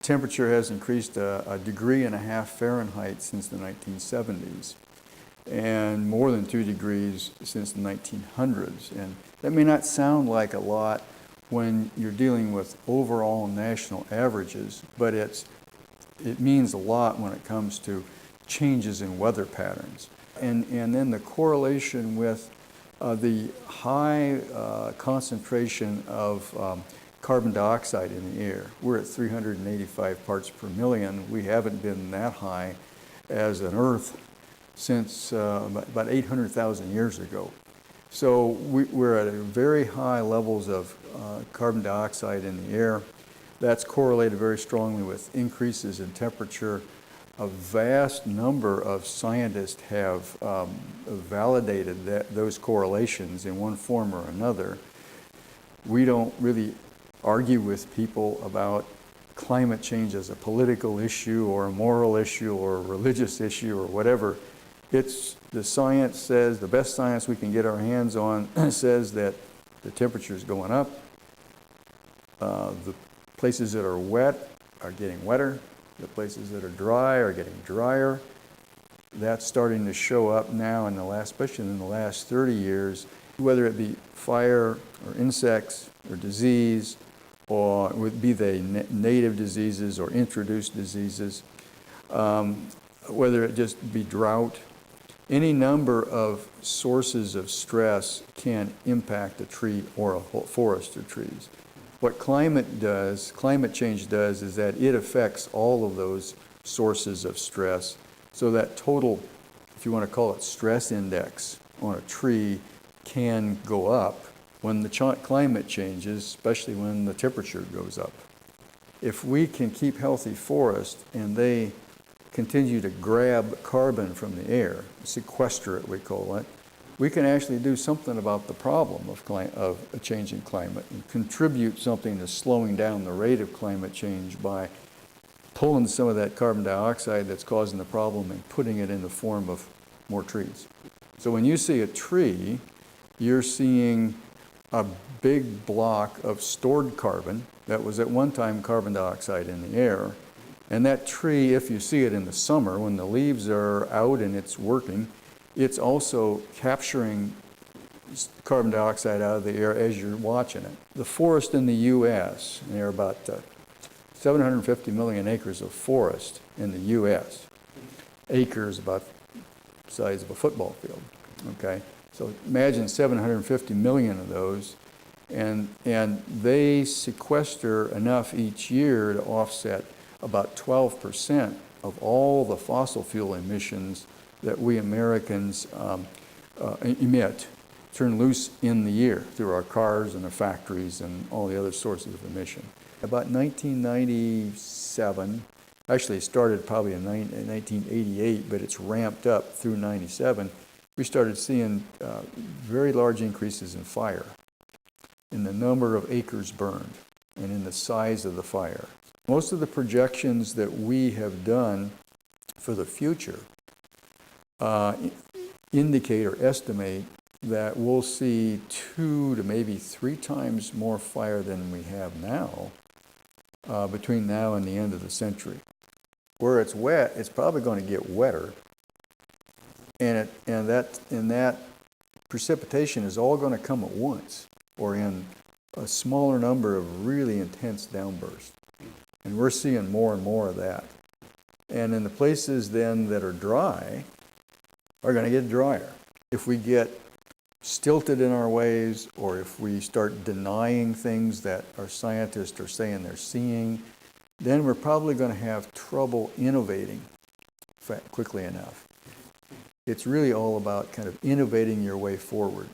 Temperature has increased a degree and a half Fahrenheit since the 1970s, and more than 2 degrees since the 1900s. And that may not sound like a lot when you're dealing with overall national averages, but it means a lot when it comes to changes in weather patterns. And then the correlation with the high concentration of carbon dioxide in the air. We're at 385 parts per million. We haven't been that high as an Earth since about 800,000 years ago. So we're at very high levels of carbon dioxide in the air. That's correlated very strongly with increases in temperature. A vast number of scientists have validated those correlations in one form or another. We don't really argue with people about climate change as a political issue or a moral issue or a religious issue or whatever. It's the science says, the best science we can get our hands on says that the temperature is going up. The places that are wet are getting wetter. The places that are dry are getting drier. That's starting to show up now especially in the last 30 years, whether it be fire or insects or disease, or be they native diseases or introduced diseases, whether it just be drought. Any number of sources of stress can impact a tree or a forest of trees. What climate change does, is that it affects all of those sources of stress. So that total, if you want to call it stress index on a tree, can go up when the climate changes, especially when the temperature goes up. If we can keep healthy forests and they continue to grab carbon from the air, sequester it, we call it, we can actually do something about the problem of a changing climate and contribute something to slowing down the rate of climate change by pulling some of that carbon dioxide that's causing the problem and putting it in the form of more trees. So when you see a tree, you're seeing a big block of stored carbon that was at one time carbon dioxide in the air. And that tree, if you see it in the summer, when the leaves are out and it's working, it's also capturing carbon dioxide out of the air as you're watching it. The forest in the U.S., and there are about 750 million acres of forest in the U.S. Acres about the size of a football field, okay? So imagine 750 million of those, and they sequester enough each year to offset about 12% of all the fossil fuel emissions that we Americans emit, turn loose in the year through our cars and the factories and all the other sources of emission. About 1997, actually it started probably in 1988, but it's ramped up through 97, we started seeing very large increases in fire, in the number of acres burned, and in the size of the fire. Most of the projections that we have done for the future indicate or estimate that we'll see 2 to maybe 3 times more fire than we have now between now and the end of the century. Where it's wet, it's probably going to get wetter, and that precipitation is all going to come at once or in a smaller number of really intense downbursts. And we're seeing more and more of that. And in the places then that are dry, are going to get drier. If we get stilted in our ways, or if we start denying things that our scientists are saying they're seeing, then we're probably going to have trouble innovating quickly enough. It's really all about kind of innovating your way forward.